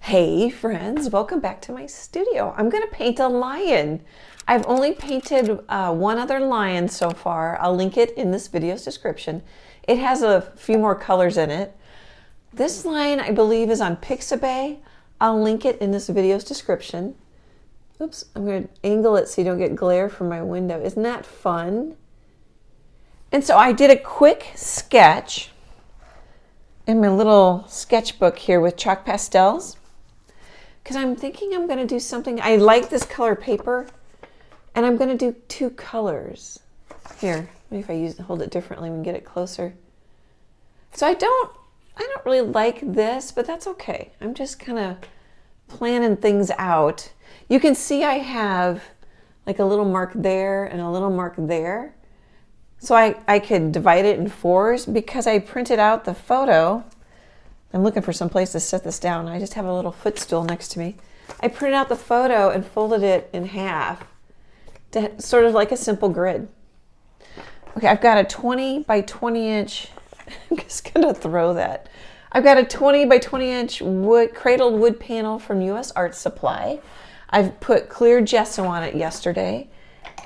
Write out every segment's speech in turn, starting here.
Hey friends, welcome back to my studio. I'm going to paint a lion. I've only painted one other lion so far. I'll link it in this video's description. It has a few more colors in it. This lion I believe is on Pixabay. I'll link it in this video's description. Oops, I'm going to angle it so you don't get glare from my window. Isn't that fun? And so I did a quick sketch in my little sketchbook here with chalk pastels, because I'm thinking I'm going to do something. I like this color paper, and I'm going to do two colors. Here, maybe if I hold it differently, we can get it closer. So I don't really like this, but that's okay. I'm just kind of planning things out. You can see I have like a little mark there and a little mark there. So I could divide it in fours because I printed out the photo. I'm looking for some place to set this down. I just have a little footstool next to me. I printed out the photo and folded it in half to sort of like a simple grid. Okay, I've got a 20 by 20 inch, I'm just gonna throw that. I've got a 20 by 20 inch cradled wood panel from US Art Supply. I've put clear gesso on it yesterday.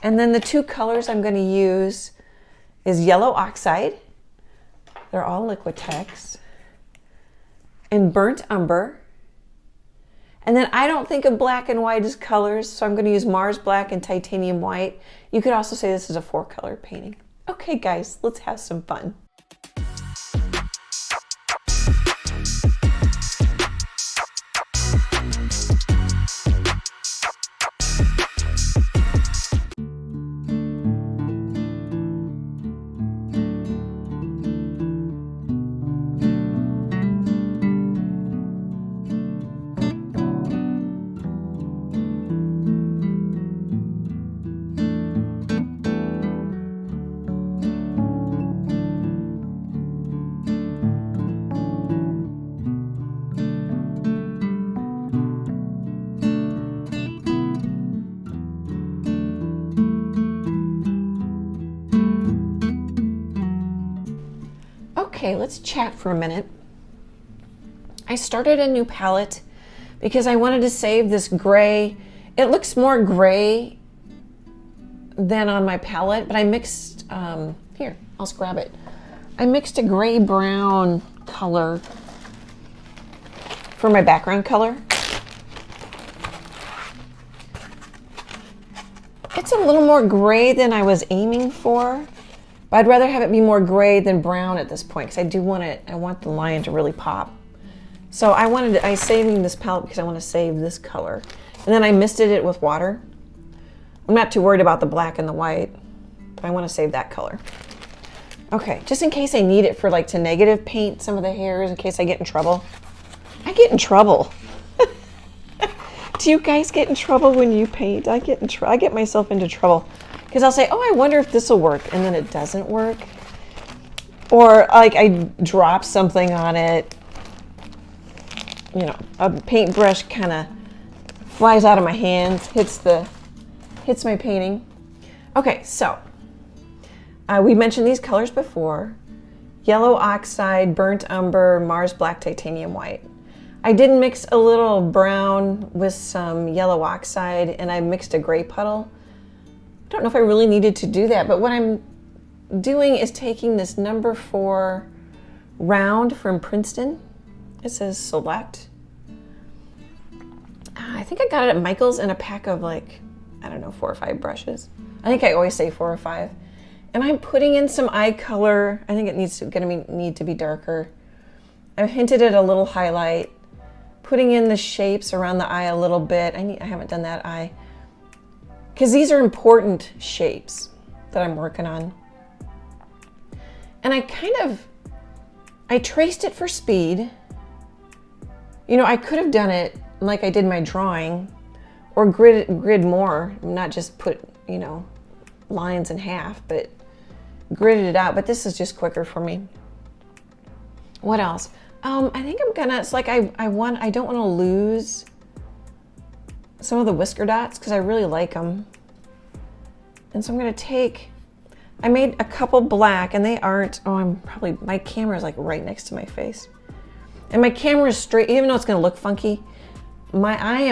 And then the two colors I'm gonna use is yellow oxide. They're all Liquitex. And burnt umber. And then I don't think of black and white as colors, so I'm going to use Mars black and titanium white. You could also say this is a 4-color painting. Okay guys, let's have some fun. Okay, let's chat for a minute. I started a new palette because I wanted to save this gray. It looks more gray than on my palette, but I mixed, here, I'll grab it. I mixed a gray-brown color for my background color. It's a little more gray than I was aiming for. But I'd rather have it be more gray than brown at this point because I do want it. I want the lion to really pop. So I saving this palette because I want to save this color. And then I misted it with water. I'm not too worried about the black and the white, but I want to save that color. Okay, just in case I need it for like to negative paint some of the hairs in case I get in trouble. I get in trouble. Do you guys get in trouble when you paint? I get myself into trouble. Because I'll say, oh, I wonder if this will work, and then it doesn't work. Or like I drop something on it, you know, a paintbrush kind of flies out of my hands, hits my painting. Okay, so we mentioned these colors before. Yellow oxide, burnt umber, Mars black, titanium white. I did mix a little brown with some yellow oxide, and I mixed a gray puddle. I don't know if I really needed to do that, but what I'm doing is taking this number 4 round from Princeton. It says select. I think I got it at Michael's in a pack of like, I don't know, 4 or 5 brushes. I think I always say 4 or 5. And I'm putting in some eye color. I think it need to be darker. I've hinted at a little highlight, putting in the shapes around the eye a little bit. I haven't done that eye. Because these are important shapes that I'm working on. And I traced it for speed. You know, I could have done it like I did my drawing or grid more, not just put, you know, lines in half, but gridded it out. But this is just quicker for me. What else? I think I'm gonna, it's like I don't want to lose some of the whisker dots because I really like them. And so I'm going to take, I made a couple black and they aren't, my camera is like right next to my face. And my camera is straight, even though it's gonna look funky, I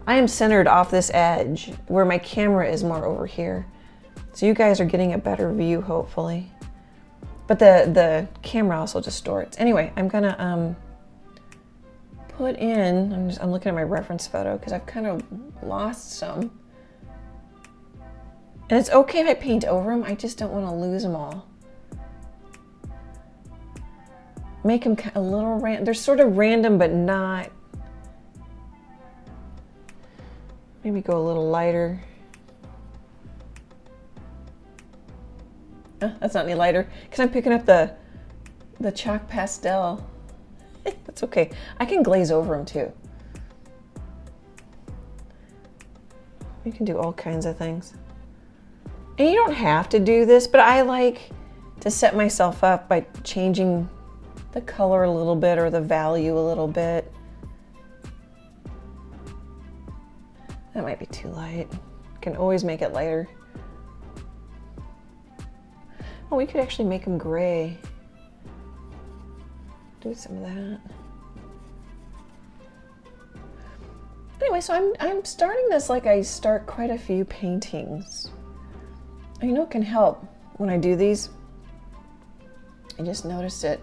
am centered off this edge where my camera is more over here. So you guys are getting a better view, hopefully. But the camera also distorts. Anyway, I'm gonna put in, I'm looking at my reference photo because I've kind of lost some. And it's okay if I paint over them, I just don't want to lose them all. Make them a little random. They're sort of random, but not. Maybe go a little lighter. That's not any lighter because I'm picking up the chalk pastel. That's okay. I can glaze over them too. You can do all kinds of things. And you don't have to do this, but I like to set myself up by changing the color a little bit or the value a little bit. That might be too light. Can always make it lighter. Oh, we could actually make them gray. Do some of that. Anyway, so I'm starting this like I start quite a few paintings. You know, it can help when I do these. I just noticed it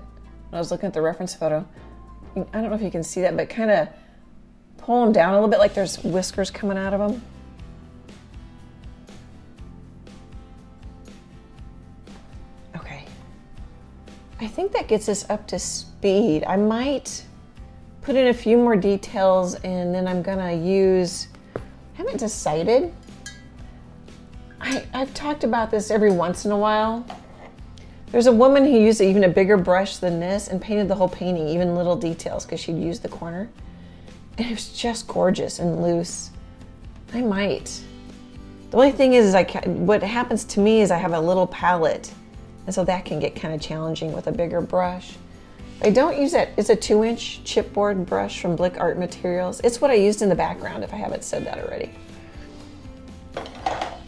when I was looking at the reference photo. I don't know if you can see that, but kind of pull them down a little bit like there's whiskers coming out of them. Okay. I think that gets us up to speed. I might put in a few more details and then I'm gonna use, I haven't decided. I've talked about this every once in a while. There's a woman who used even a bigger brush than this and painted the whole painting, even little details, because she'd use the corner. And it was just gorgeous and loose. I might. The only thing is what happens to me is I have a little palette, and so that can get kind of challenging with a bigger brush. I don't use that. It's a 2-inch chipboard brush from Blick Art Materials. It's what I used in the background, if I haven't said that already.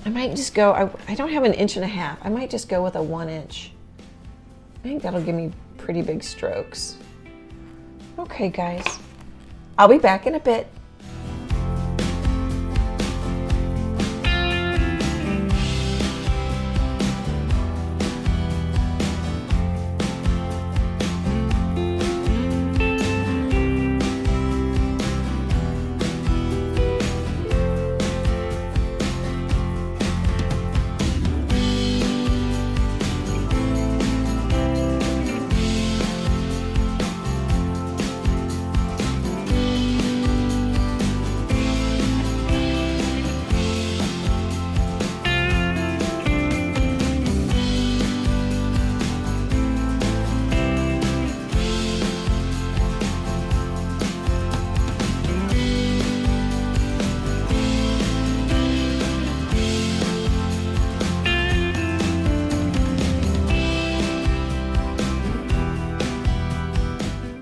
I might just go, I don't have an 1.5 inches. I might just go with a 1 inch. I think that'll give me pretty big strokes. Okay, guys. I'll be back in a bit.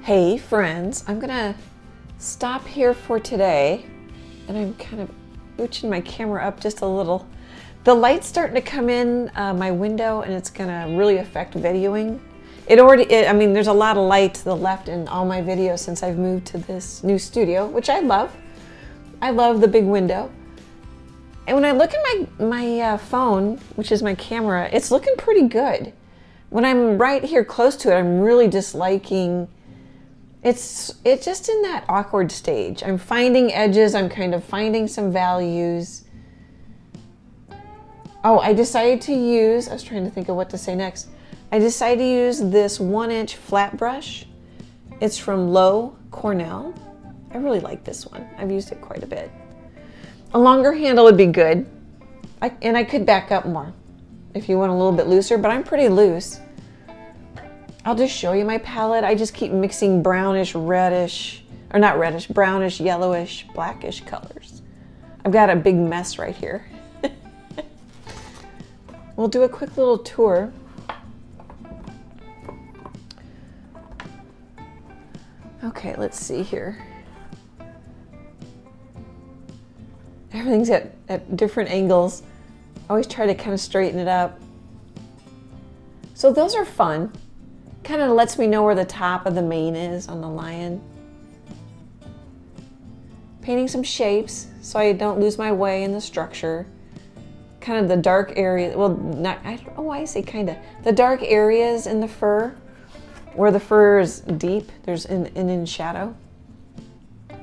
Hey friends, I'm gonna stop here for today, and I'm kind of ooching my camera up just a little. The light's starting to come in my window, and it's gonna really affect videoing. I mean, there's a lot of light to the left in all my videos since I've moved to this new studio, which I love. I love the big window. And when I look at my phone, which is my camera, it's looking pretty good. When I'm right here close to it, I'm really disliking. It's just in that awkward stage. I'm finding edges, I'm kind of finding some values. Oh, I decided to use, I was trying to think of what to say next. I decided to use this 1-inch flat brush. It's from Lowe Cornell. I really like this one. I've used it quite a bit. A longer handle would be good. And I could back up more if you want a little bit looser, but I'm pretty loose. I'll just show you my palette. I just keep mixing brownish, reddish, or not reddish, brownish, yellowish, blackish colors. I've got a big mess right here. We'll do a quick little tour. Okay, let's see here. Everything's at different angles. I always try to kind of straighten it up. So those are fun. Kind of lets me know where the top of the mane is on the lion. Painting some shapes so I don't lose my way in the structure. Kind of the dark area, well, not, I don't know why I say kind of. The dark areas in the fur, where the fur is deep, there's in shadow. But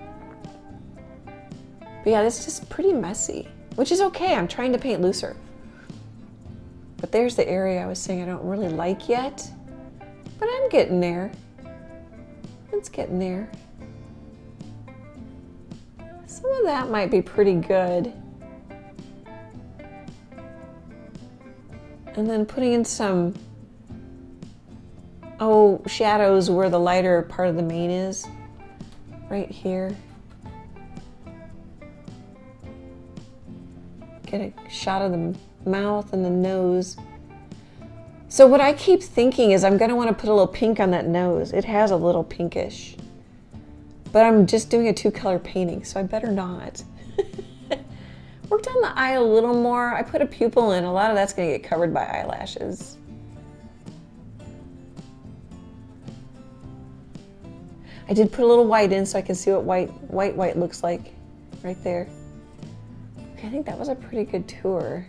yeah, it's just pretty messy, which is okay. I'm trying to paint looser. But there's the area I was saying I don't really like yet, but I'm getting there. It's getting there. Some of that might be pretty good. And then putting in some, shadows where the lighter part of the mane is, right here. Get a shot of the mouth and the nose. So what I keep thinking is I'm gonna want to put a little pink on that nose. It has a little pinkish. But I'm just doing a 2-color painting, so I better not. Worked on the eye a little more. I put a pupil in. A lot of that's gonna get covered by eyelashes. I did put a little white in so I can see what white looks like right there. Okay, I think that was a pretty good tour.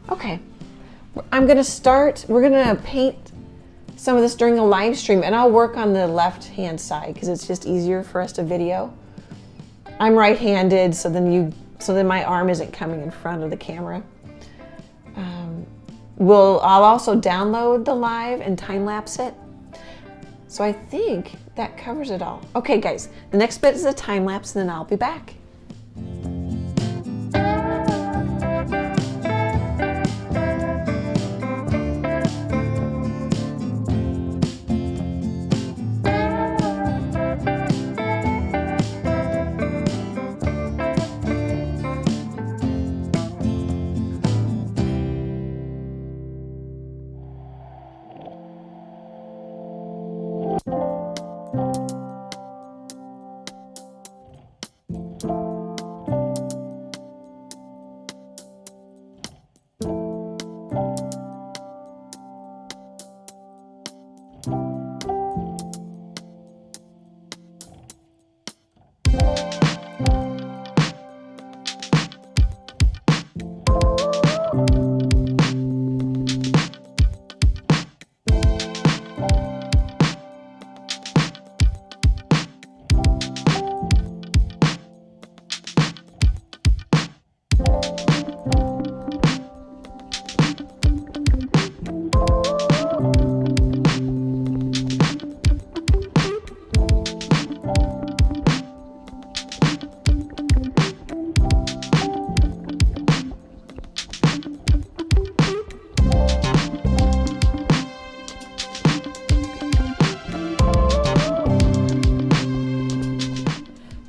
Okay, I'm gonna start, we're gonna paint some of this during the live stream, and I'll work on the left-hand side because it's just easier for us to video. I'm right-handed, so then my arm isn't coming in front of the camera. I'll also download the live and time-lapse it. So I think that covers it all. Okay, guys, the next bit is a time-lapse, and then I'll be back.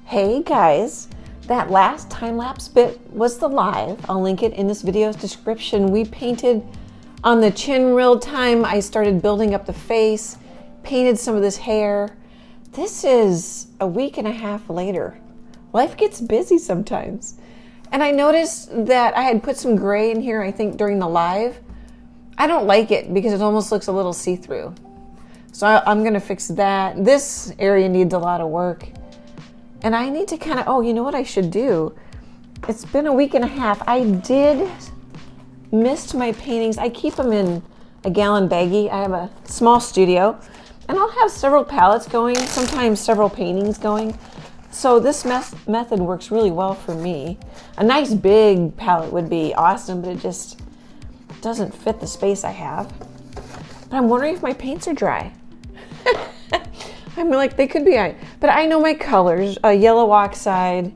Hey guys, that last time-lapse bit was the live. I'll link it in this video's description. We painted on the chin real time. I started building up the face, painted some of this hair. This is a week and a half later. Life gets busy sometimes. And I noticed that I had put some gray in here, I think, during the live. I don't like it because it almost looks a little see-through. So I'm gonna fix that. This area needs a lot of work. And I need to kind of, you know what I should do? It's been a week and a half. I did mist my paintings. I keep them in a gallon baggie. I have a small studio, and I'll have several palettes going, sometimes several paintings going. So this method works really well for me. A nice big palette would be awesome, but it just doesn't fit the space I have. But I'm wondering if my paints are dry. I'm like, they could be, but I know my colors, yellow oxide,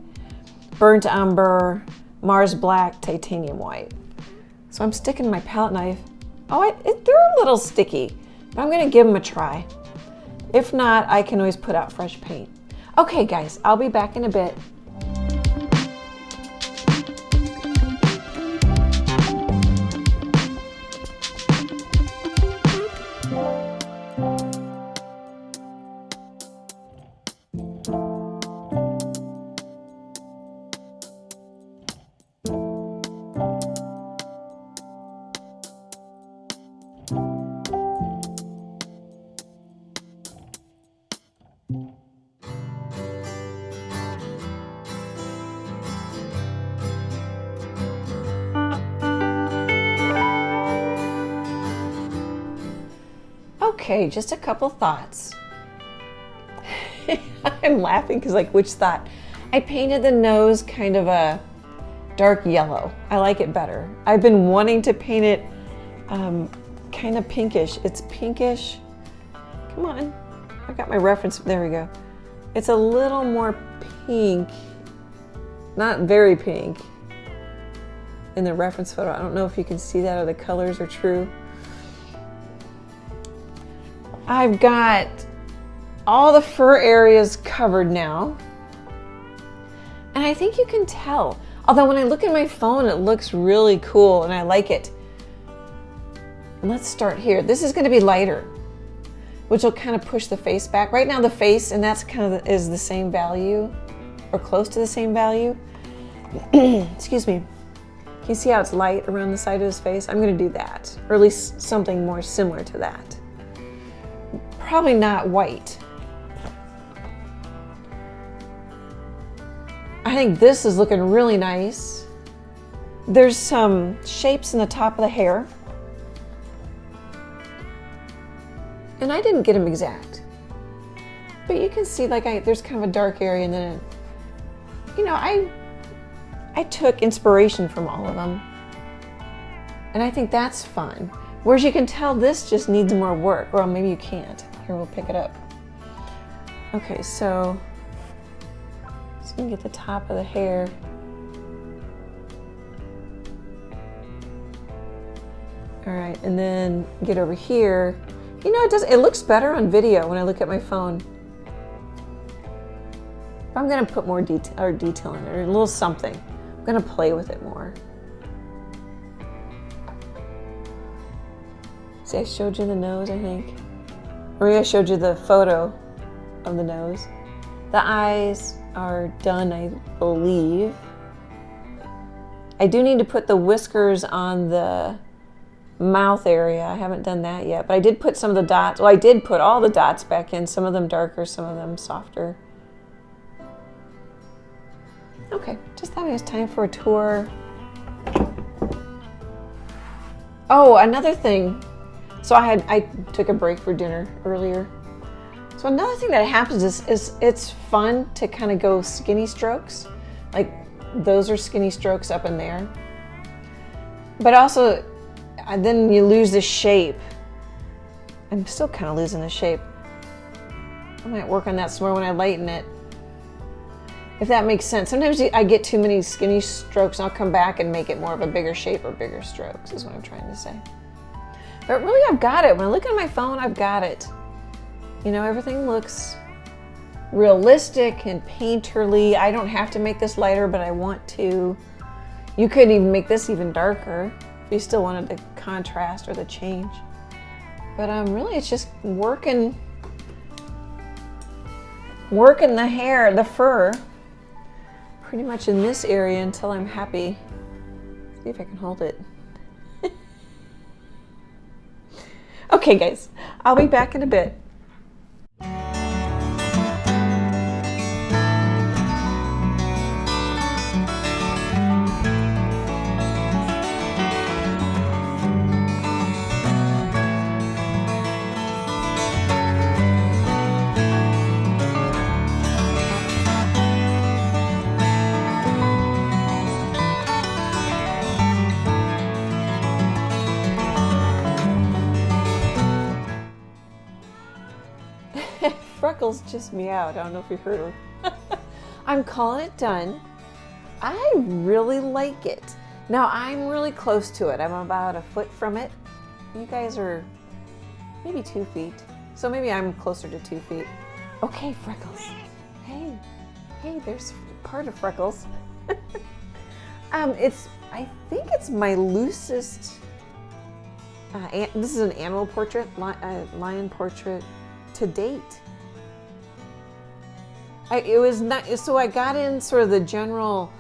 burnt umber, Mars black, titanium white. So I'm sticking my palette knife. They're a little sticky, but I'm gonna give them a try. If not, I can always put out fresh paint. Okay guys, I'll be back in a bit. Okay, just a couple thoughts. I'm laughing because like, which thought? I painted the nose kind of a dark yellow. I like it better. I've been wanting to paint it kind of pinkish. It's pinkish. Come on. I got my reference. There we go. It's a little more pink. Not very pink in the reference photo. I don't know if you can see that or the colors are true. I've got all the fur areas covered now. And I think you can tell. Although when I look at my phone, it looks really cool and I like it. Let's start here. This is going to be lighter, which will kind of push the face back. Right now the face, and that's kind of is the same value or close to the same value. Excuse me. Can you see how it's light around the side of his face? I'm going to do that, or at least something more similar to that. Probably not white. I think this is looking really nice. There's some shapes in the top of the hair. And I didn't get them exact. But you can see like there's kind of a dark area and then, you know, I took inspiration from all of them. And I think that's fun. Whereas you can tell this just needs more work. Well, maybe you can't. Here, we'll pick it up. Okay, so just gonna get the top of the hair. All right, and then get over here. You know, it looks better on video when I look at my phone. I'm gonna put more detail in it, or a little something. I'm gonna play with it more. See, I showed you the nose, I think. Or maybe I showed you the photo of the nose. The eyes are done, I believe. I do need to put the whiskers on the mouth area. I haven't done that yet, but I did put some of the dots. Well, I did put all the dots back in, some of them darker, some of them softer. Okay, just thought it was time for a tour. Oh, another thing. So I took a break for dinner earlier. So another thing that happens is it's fun to kind of go skinny strokes. Like those are skinny strokes up in there. But also, then you lose the shape. I'm still kind of losing the shape. I might work on that some more when I lighten it. If that makes sense. Sometimes I get too many skinny strokes and I'll come back and make it more of a bigger shape or bigger strokes is what I'm trying to say. But really I've got it. When I look at my phone, I've got it. You know, everything looks realistic and painterly. I don't have to make this lighter, but I want to. You could even make this even darker if you still wanted the contrast or the change. But really it's just working the hair, the fur, pretty much in this area until I'm happy. See if I can hold it. Okay guys, I'll be back in a bit. Freckles just meowed. I don't know if you heard her. I'm calling it done. I really like it. Now I'm really close to it. I'm about a foot from it. You guys are maybe 2 feet. So maybe I'm closer to 2 feet. Okay, Freckles. Hey, there's part of Freckles. I think it's my loosest, this is an animal portrait, lion portrait to date. It was not, so I got in sort of the general,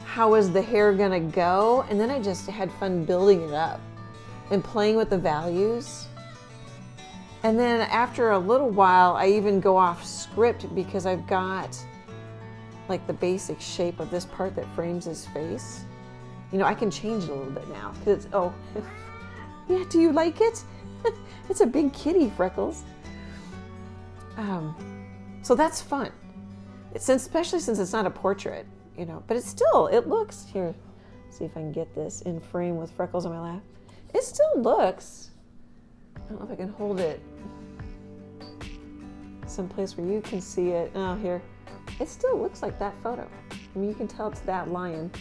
how is the hair gonna go? And then I just had fun building it up and playing with the values. And then after a little while, I even go off script because I've got like the basic shape of this part that frames his face. You know, I can change it a little bit now. Cause it's, oh, yeah, do you like it? It's a big kitty, Freckles. So that's fun. Especially since it's not a portrait, you know, but it looks, here, see if I can get this in frame with Freckles on my lap. It still looks, I don't know if I can hold it someplace where you can see it. Oh, here. It still looks like that photo. I mean, you can tell it's that lion.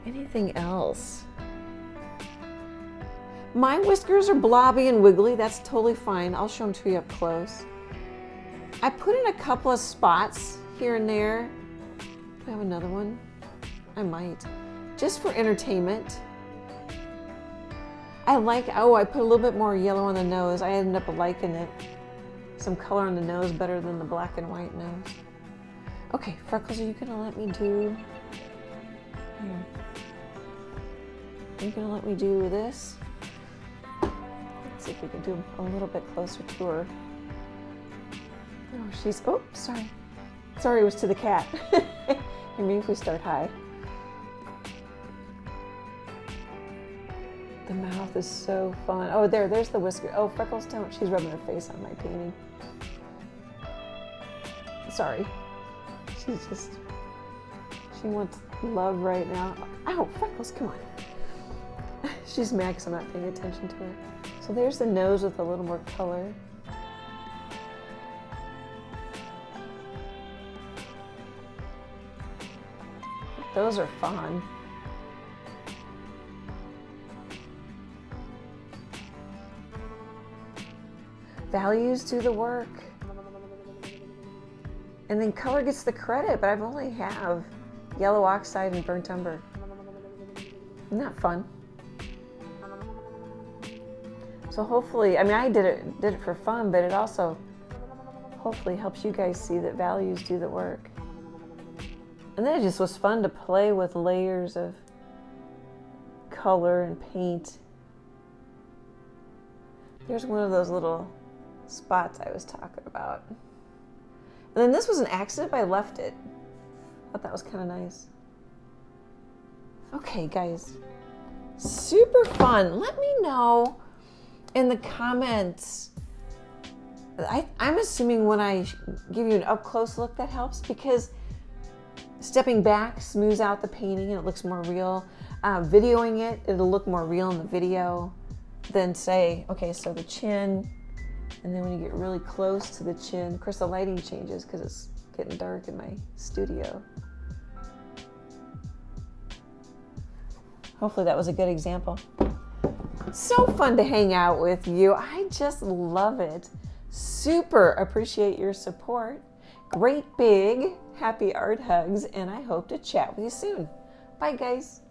Anything else? My whiskers are blobby and wiggly. That's totally fine. I'll show them to you up close. I put in a couple of spots here and there. Do I have another one? I might. Just for entertainment. I put a little bit more yellow on the nose. I ended up liking it. Some color on the nose better than the black and white nose. Okay, Freckles, are you gonna let me do, here. Are you gonna let me do this? Let's see if we can do a little bit closer to her. Oh, sorry. Sorry, it was to the cat. I mean, if we start high. The mouth is so fun. Oh, there's the whisker. Oh, Freckles, don't. She's rubbing her face on my painting. Sorry. She wants love right now. Ow, Freckles, come on. She's mad because I'm not paying attention to her. So there's the nose with a little more color. Those are fun. Values do the work. And then color gets the credit, but I only have yellow oxide and burnt umber. Isn't that fun? So hopefully, I mean, I did it for fun, but it also hopefully helps you guys see that values do the work. And then it just was fun to play with layers of color and paint. There's one of those little spots I was talking about. And then this was an accident, but I left it. I thought that was kind of nice. Okay, guys, super fun. Let me know in the comments. I'm assuming when I give you an up-close look that helps, because stepping back smooths out the painting and it looks more real. Videoing it, it'll look more real in the video than say, okay, so the chin, and then when you get really close to the chin, of course the lighting changes because it's getting dark in my studio. Hopefully that was a good example. So fun to hang out with you. I just love it. Super appreciate your support. Great big happy art hugs, and I hope to chat with you soon. Bye, guys.